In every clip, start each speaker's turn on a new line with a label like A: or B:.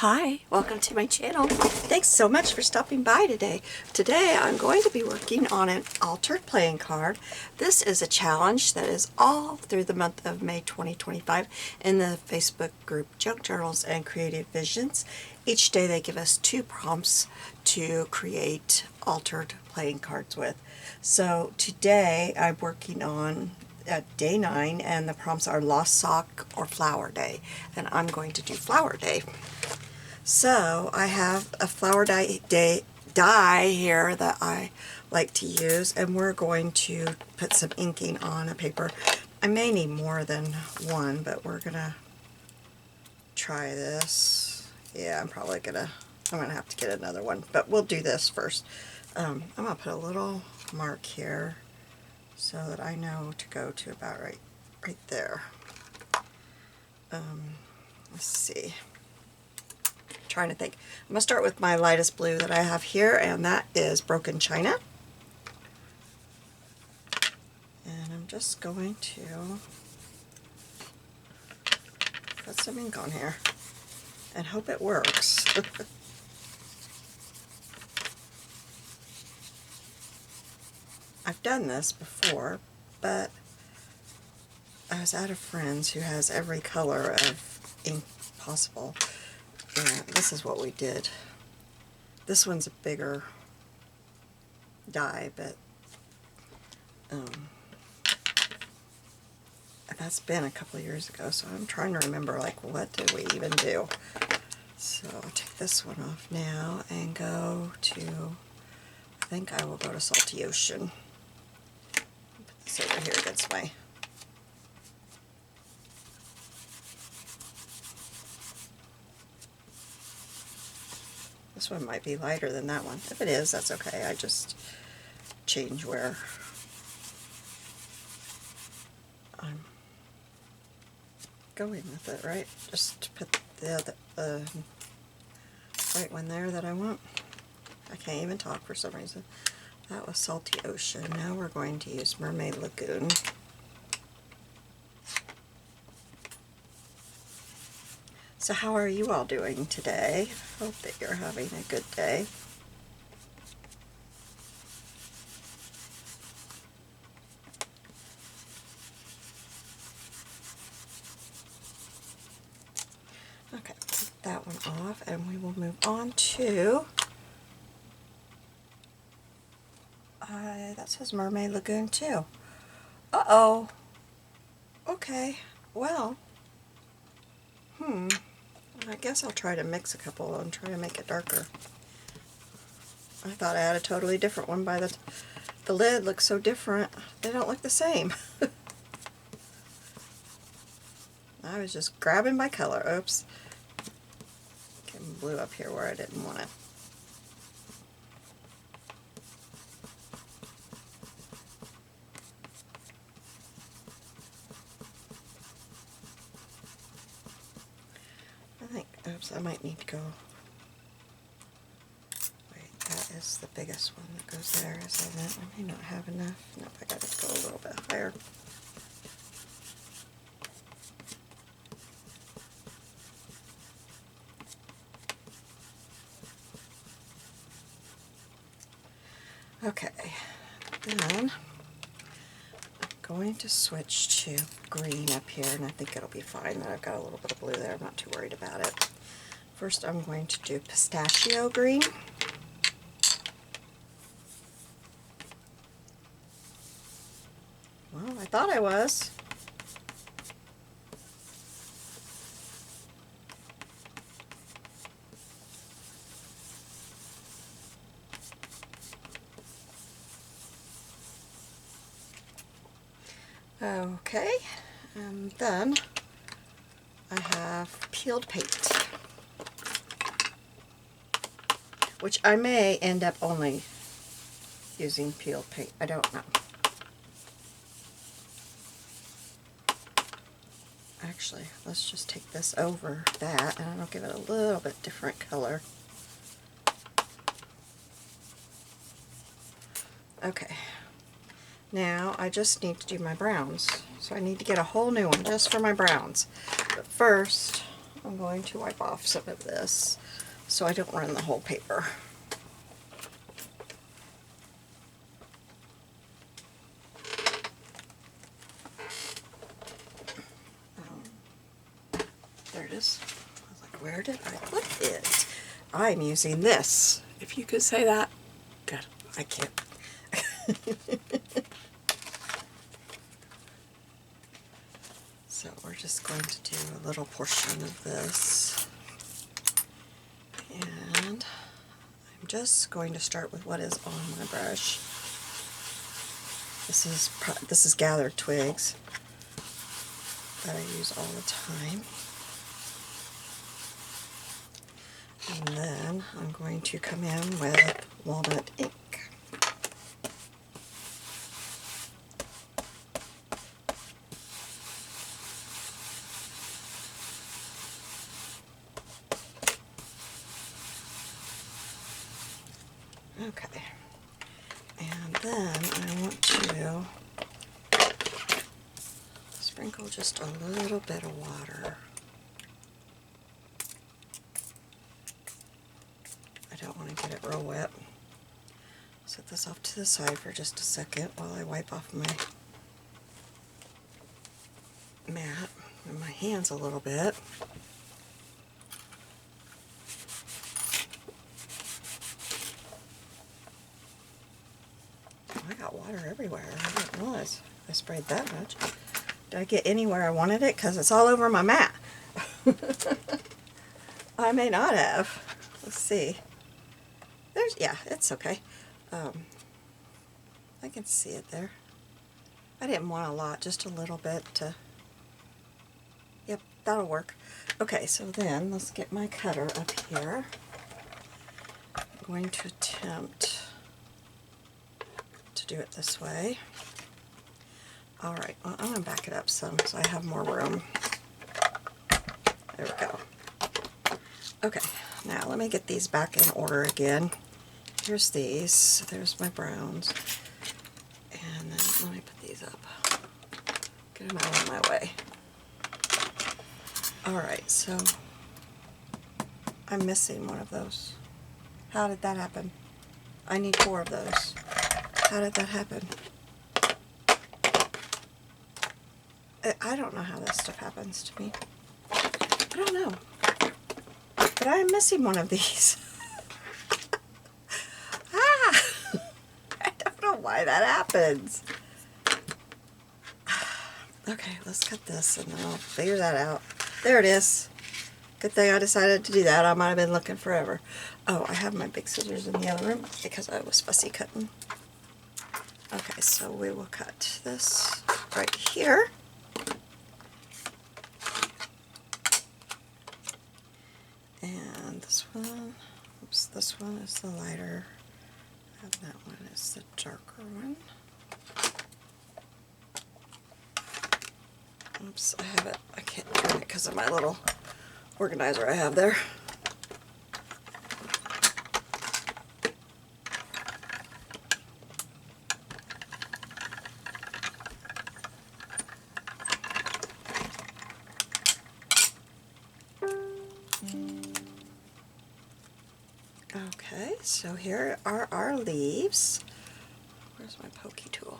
A: Hi, welcome to my channel. Thanks so much for stopping by today. Today I'm going to be working on an altered playing card. This is a challenge that is all through the month of May 2025 in the Facebook group Junk Journals and Creative Visions. Each day they give us 2 prompts to create altered playing cards with. So today I'm working on day 9 and the prompts are Lost Sock or Flower Day, and I'm going to do Flower Day. So I have a flower die here that I like to use, and we're going to put some inking on a paper. I may need more than one, but we're gonna try this. Yeah, I'm gonna have to get another one, but we'll do this first. I'm gonna put a little mark here so that I know to go to about right there. Let's see. Trying to think. I'm going to start with my lightest blue that I have here, and that is Broken China. And I'm just going to put some ink on here and hope it works. I've done this before, but I was at a friend's who has every color of ink possible, and this is what we did. This one's a bigger die, but that's been a couple of years ago, so I'm trying to remember, like, what did we even do? So I'll take this one off now and go to, I think I will go to Salty Ocean. Put this over here against my, this one might be lighter than that one. If it is, that's okay. I just change where I'm going with it, right? Just put the right one there that I want. I can't even talk for some reason. That was Salty Ocean. Now we're going to use Mermaid Lagoon. So how are you all doing today? Hope that you're having a good day. Okay, take that one off, and we will move on to, that says Mermaid Lagoon too. Uh-oh. Okay, well, I guess I'll try to mix a couple and try to make it darker. I thought I had a totally different one by the lid looks so different. They don't look the same. I was just grabbing my color. Oops. Getting blue up here where I didn't want it. Oops, I might need to go. Wait, that is the biggest one that goes there, isn't it? I may not have enough. Nope, I gotta go a little bit higher. Okay, then I'm going to switch to green up here, and I think it'll be fine that I've got a little bit of blue there. I'm not too worried about it. First I'm going to do pistachio green. Well, I thought I was. Okay, and then I have peeled paint, which I may end up only using peeled paint. I don't know. Actually, let's just take this over that, and I'll give it a little bit different color. Okay. Now I just need to do my browns. So I need to get a whole new one just for my browns. But first, I'm going to wipe off some of this so I don't run the whole paper. There it is. I was like, where did I put it? I'm using this. If you could say that. Good. I can't. So we're just going to do a little portion of this. And I'm just going to start with what is on my brush. This is gathered twigs that I use all the time. And then I'm going to come in with walnut ink. Okay, and then I want to sprinkle just a little bit of water. I don't want to get it real wet. Set this off to the side for just a second while I wipe off my mat and my hands a little bit. I got water everywhere. I didn't realize I sprayed that much. Did I get anywhere I wanted it? Because it's all over my mat. I may not have. Let's see. Yeah, it's okay. I can see it there. I didn't want a lot, just a little bit to... Yep, that'll work. Okay, so then let's get my cutter up here. I'm going to attempt to do it this way. Alright, well, I'm going to back it up some so I have more room. There we go. Okay, now let me get these back in order again. Here's these. There's my browns. And then let me put these up. Get them out of my way. Alright, so I'm missing one of those. How did that happen? I need 4 of those. How did that happen? I don't know how this stuff happens to me. I don't know. But I'm missing one of these. I don't know why that happens. Okay, let's cut this and then I'll figure that out. There it is. Good thing I decided to do that. I might have been looking forever. Oh, I have my big scissors in the other room because I was fussy cutting. Okay, so we will cut this right here. And this one, oops, this one is the lighter, and that one is the darker one. Oops, I have it, I can't turn it because of my little organizer I have there. Okay, so here are our leaves. Where's my pokey tool?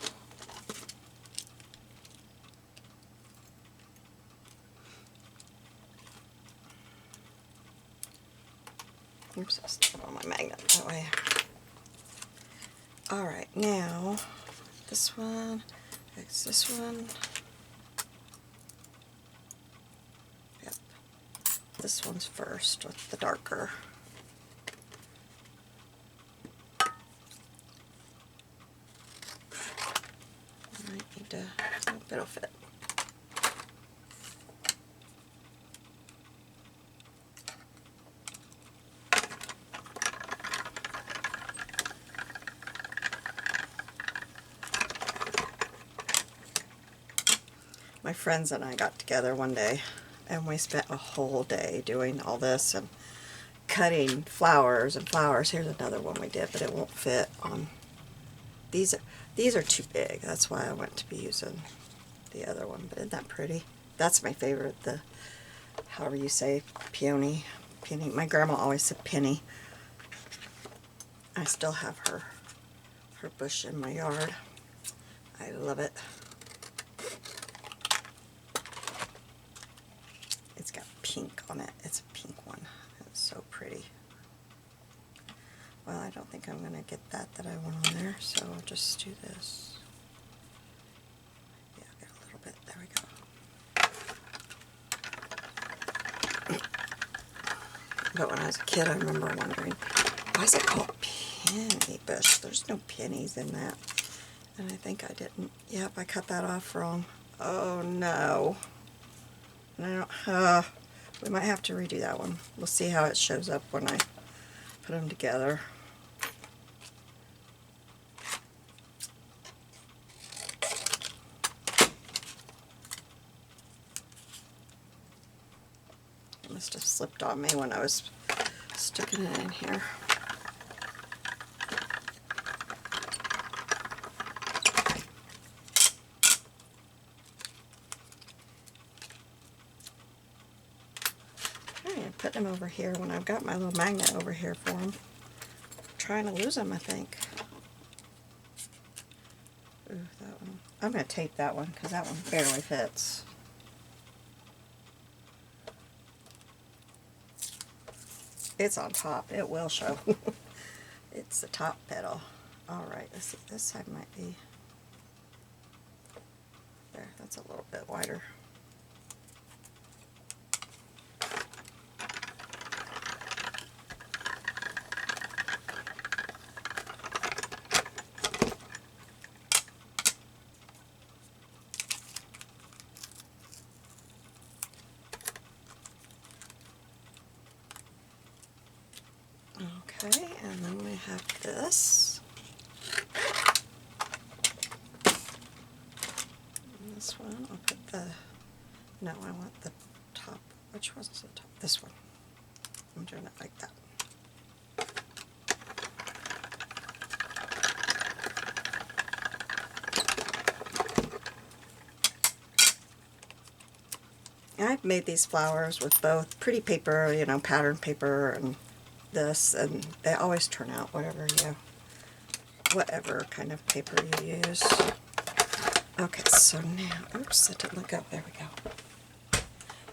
A: Oops, I stepped on my magnet that way. Alright, now this one, it's this one. Yep. This one's first with the darker. I hope it'll fit. My friends and I got together one day and we spent a whole day doing all this and cutting flowers and flowers. Here's another one we did, but it won't fit on these. These are too big. That's why I went to be using the other one. But isn't that pretty? That's my favorite. The however you say peony. Penny. My grandma always said penny. I still have her bush in my yard. I love it. It's got pink on it. It's a pink one. It's so pretty. Well, I don't think I'm going to get that I want on there, so I'll just do this. Yeah, get a little bit. There we go. But when I was a kid, I remember wondering, why is it called penny bush? There's no pennies in that. And I think I didn't. Yep, I cut that off wrong. Oh, no. No, we might have to redo that one. We'll see how it shows up when I put them together. It must have slipped on me when I was sticking it in here. I'm putting them over here when I've got my little magnet over here for them. I'm trying to lose them, I think. Ooh, that one. I'm going to tape that one because that one barely fits. It's on top. It will show. It's the top petal. Alright, let's see. This side might be... There, that's a little bit wider. Okay, and then we have this. And this one, I'll put the, no, I want the top. Which one's the top? This one. I'm doing it like that. I've made these flowers with both pretty paper, you know, pattern paper, and this, and they always turn out whatever kind of paper you use. Okay, so now, oops, that didn't look up. There we go.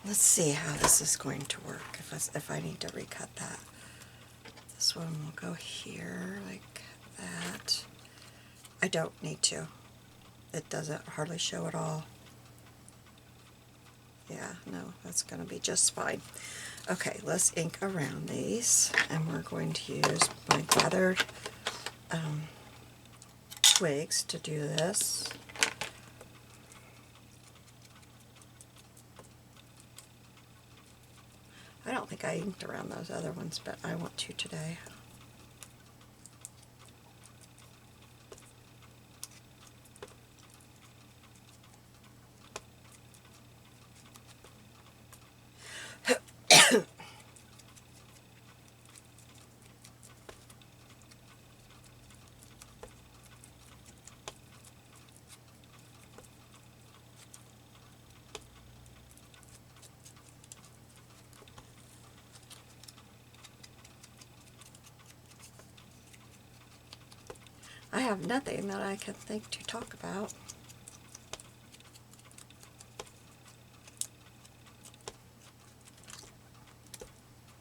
A: Let's see how this is going to work. If I need to recut that, this one will go here like that. I don't need to. It doesn't hardly show at all. Yeah, no, that's going to be just fine. Okay, let's ink around these, and we're going to use my gathered twigs to do this. I don't think I inked around those other ones, but I want to today. I have nothing that I can think to talk about.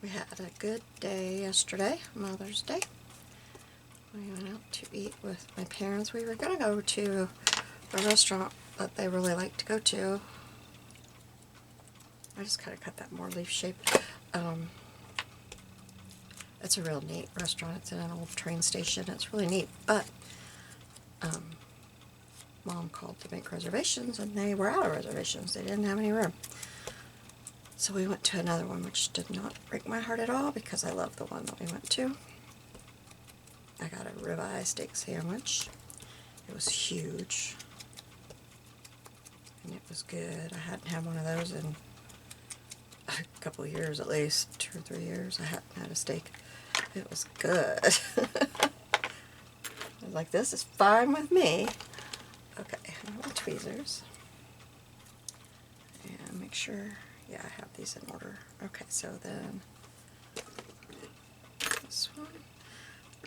A: We had a good day yesterday, Mother's Day. We went out to eat with my parents. We were going to go to a restaurant that they really like to go to. I just kind of cut that more leaf shape. It's a real neat restaurant. It's in an old train station. It's really neat, but Mom called to make reservations, and they were out of reservations. They didn't have any room. So we went to another one, which did not break my heart at all because I love the one that we went to. I got a ribeye steak sandwich. It was huge, and it was good. I hadn't had one of those in a couple of years, at least 2 or 3 years. I hadn't had a steak. It was good. I was like, this is fine with me. Okay, I want tweezers. And make sure, Yeah, I have these in order. Okay, so then this one.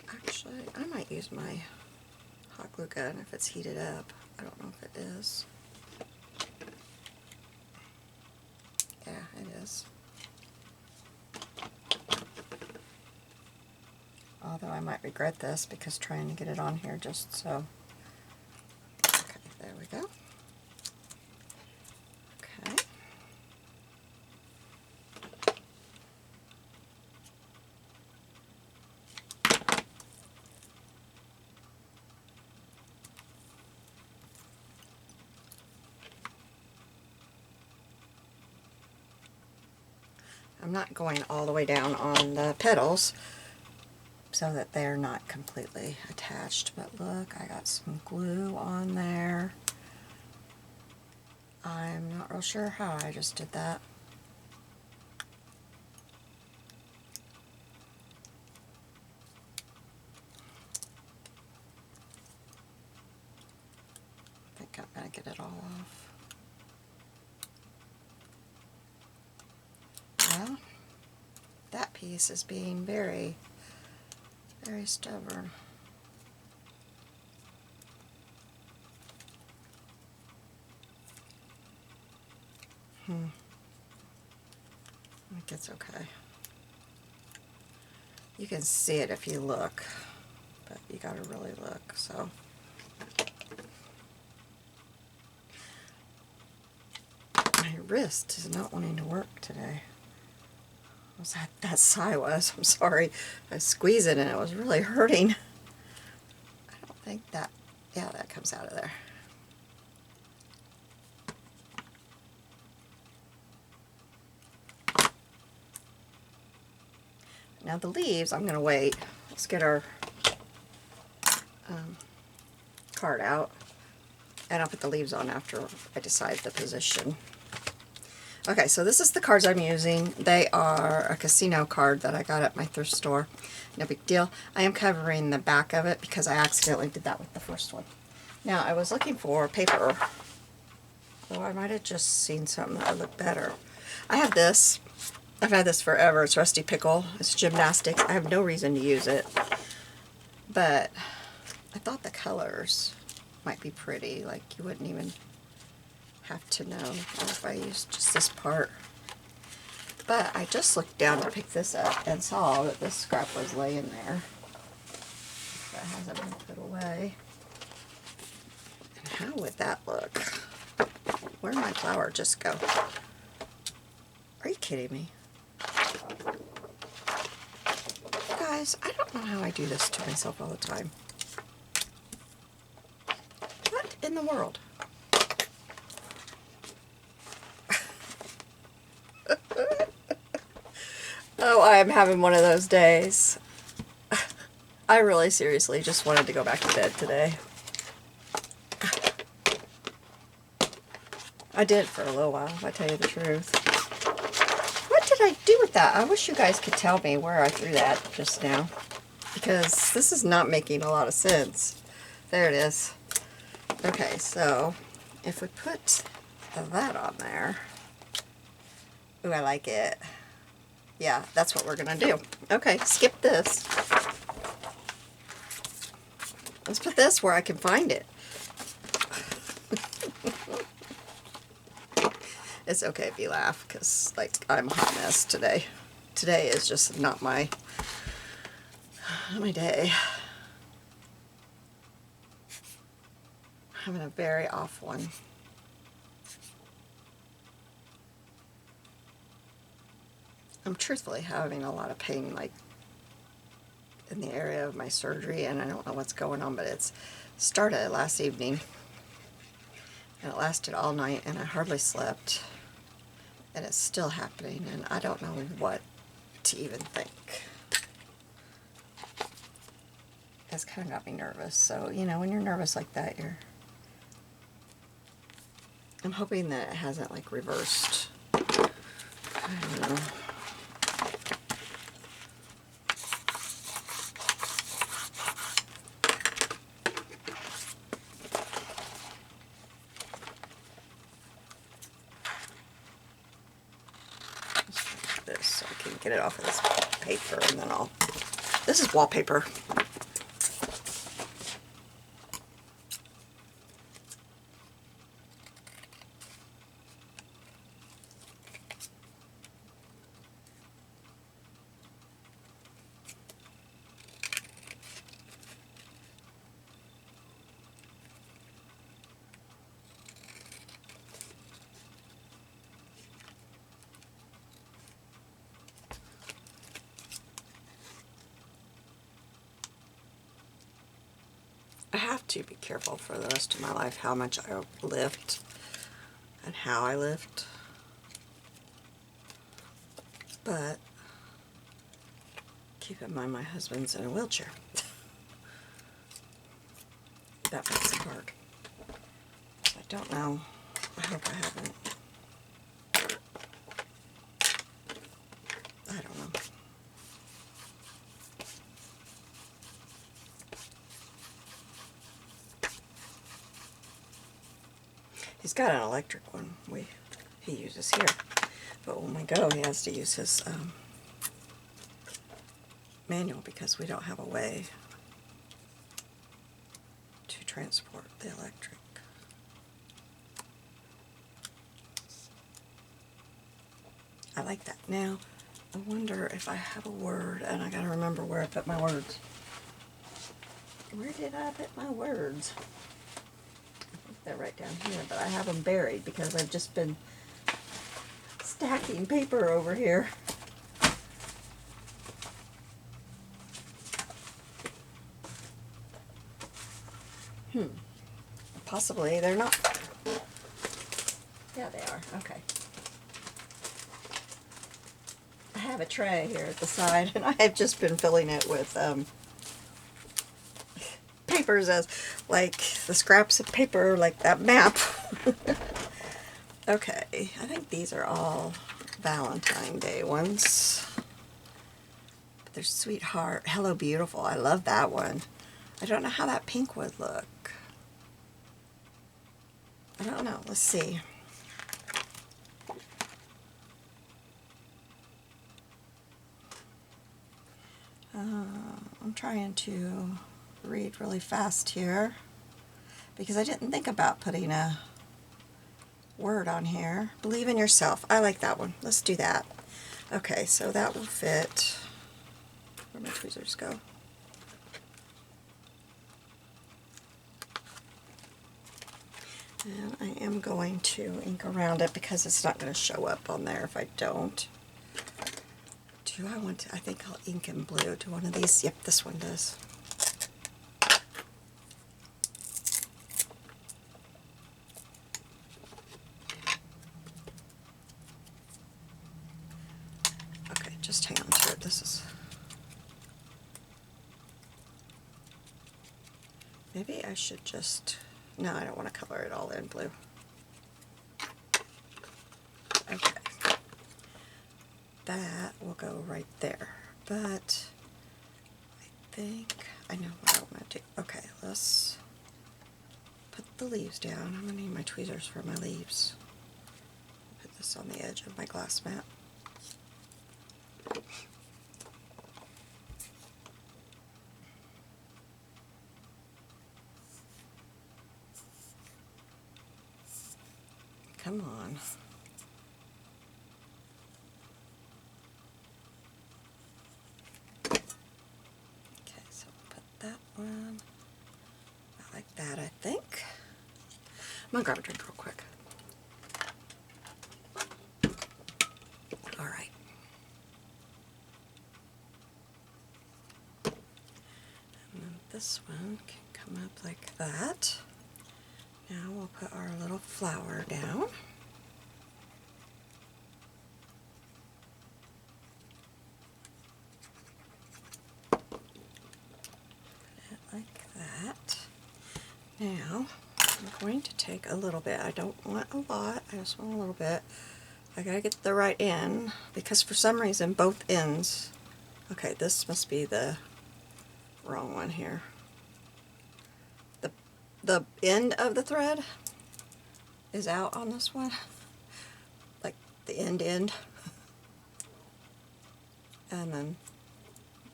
A: Actually, I might use my hot glue gun if it's heated up. I don't know if it is. Yeah, it is. Although I might regret this because trying to get it on here just so. Okay, there we go. Okay. I'm not going all the way down on the petals so that they're not completely attached, but look, I got some glue on there. I'm not real sure how I just did that. I think I'm going to get it all off. Well, that piece is being very, very stubborn. I think it's okay. You can see it if you look, but you gotta really look, so. My wrist is not wanting to work today. What was that sigh was? I'm sorry. I was squeezing and it was really hurting. I don't think that, yeah, that comes out of there. Now the leaves, I'm gonna wait. Let's get our card out. And I'll put the leaves on after I decide the position. Okay, so this is the cards I'm using. They are a casino card that I got at my thrift store. No big deal. I am covering the back of it because I accidentally did that with the first one. Now, I was looking for paper. Oh, I might have just seen something that would look better. I have this. I've had this forever. It's Rusty Pickle. It's gymnastics. I have no reason to use it. But I thought the colors might be pretty. Like, you wouldn't even have to know if I used just this part. But I just looked down to pick this up and saw that this scrap was laying there. That hasn't been put away. And how would that look? Where'd my flower just go? Are you kidding me? Guys, I don't know how I do this to myself all the time. What in the world? Oh, I am having one of those days. I really seriously just wanted to go back to bed today. I did for a little while, if I tell you the truth. What did I do with that? I wish you guys could tell me where I threw that just now, because this is not making a lot of sense. There it is. Okay, so if we put that on there, ooh, I like it. Yeah, that's what we're gonna do. Okay, skip this. Let's put this where I can find it. It's okay if you laugh, because, like, I'm a hot mess today. Today is just not my day. I'm having a very off one. I'm truthfully having a lot of pain, like, in the area of my surgery, and I don't know what's going on, but it's started last evening, and it lasted all night, and I hardly slept, and it's still happening, and I don't know what to even think. It's kind of got me nervous, so, you know, when you're nervous like that, I'm hoping that it hasn't, like, reversed. I don't know. get it off of this paper, and then I'll... This is wallpaper. I have to be careful for the rest of my life how much I lift and how I lift, but keep in mind my husband's in a wheelchair. That makes it hard. I don't know. I hope I haven't. I don't know. He's got an electric one he uses here, but when we go he has to use his manual because we don't have a way to transport the electric. I like that. Now, I wonder if I have a word, and I gotta remember where I put my words. Where did I put my words? I think they're right down here, but I have them buried because I've just been stacking paper over here. Possibly they're not. Yeah, they are. Okay. I have a tray here at the side, and I have just been filling it with papers, as like the scraps of paper, like that map. Okay, I think these are all Valentine Day ones. But they're Sweetheart, Hello Beautiful. I love that one. I don't know how that pink would look. I don't know. Let's see. I'm trying to read really fast here because I didn't think about putting a word on here. Believe in yourself. I like that one. Let's do that. Okay, so that will fit. Where'd my tweezers go? And I am going to ink around it because it's not going to show up on there if I don't. Do I want to? I think I'll ink in blue. Do one of these? Yep, this one does. Okay, just hang on to it. This is... Maybe I should just... No, I don't want to color it all in blue. Okay. That will go right there. But I think I know what I want to do. Okay, let's put the leaves down. I'm going to need my tweezers for my leaves. Put this on the edge of my glass mat. Come on. Okay, so put that one. I like that, I think. I'm gonna grab a drink real quick. All right. And then this one can come up like that. Now we'll put our little flower down. Put it like that. Now I'm going to take a little bit. I don't want a lot. I just want a little bit. I gotta get the right end because for some reason both ends. Okay, this must be the wrong one here. The end of the thread is out on this one, like the end. and then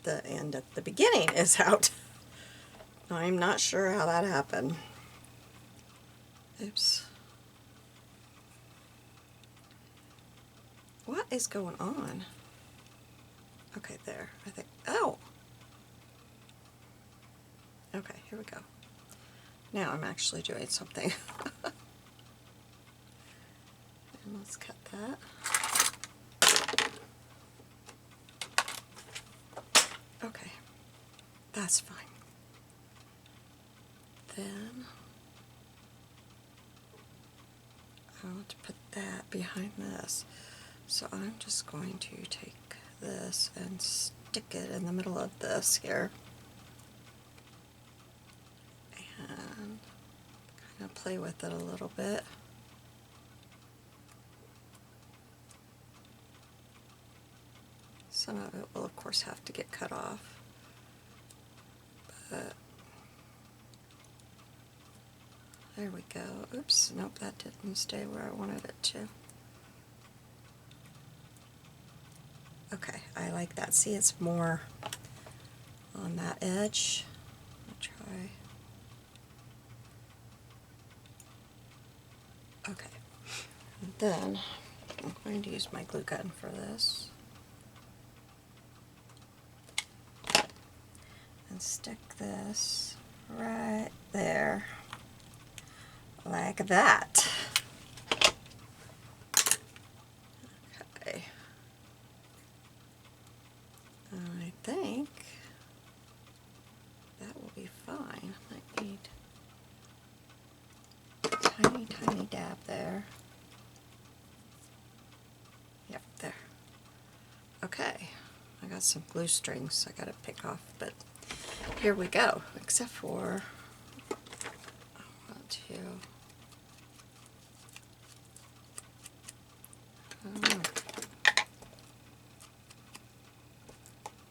A: the end at the beginning is out. I'm not sure how that happened. Oops. What is going on? Okay, there. I think, oh! Okay, here we go. Now I'm actually doing something. And let's cut that. Okay, that's fine. Then I want to put that behind this. So I'm just going to take this and stick it in the middle of this here. And kind of play with it a little bit. Some of it will of course have to get cut off. But there we go. Oops, nope, that didn't stay where I wanted it to. Okay, I like that. See, it's more on that edge. I'll try. Okay, and then I'm going to use my glue gun for this. And stick this right there, like that. Okay. I think that will be fine. I need a tiny, tiny dab there. Yep, there. Okay, I got some glue strings I gotta pick off, but here we go. Except for, I want to,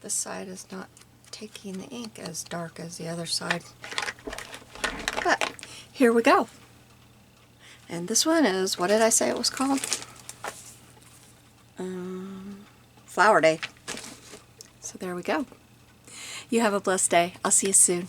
A: this side is not taking the ink as dark as the other side. But here we go. And this one is, what did I say it was called? Flower Day. So there we go. You have a blessed day. I'll see you soon.